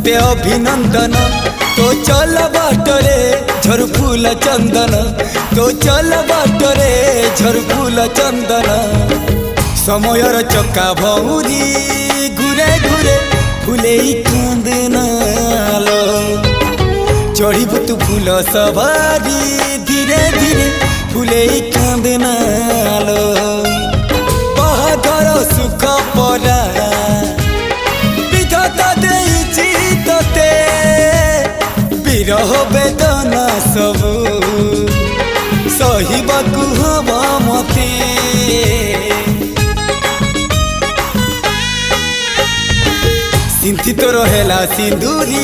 तोते अभिनंदन तो चल बाटरे झर फूल चंदन तो चल बाटरे झर फूल चंदन समयर चक्का भौरी घुरे घुरे फूले कांदनालो चढ़ीबु तू फूल सवारी धीरे धीरे फूले कांदनालो बाहादर सुख परा विधाता देइछि तोते विरह वेदना सबु सहिबाकु हवा मते सिंथी तोर हेला सिंदूरी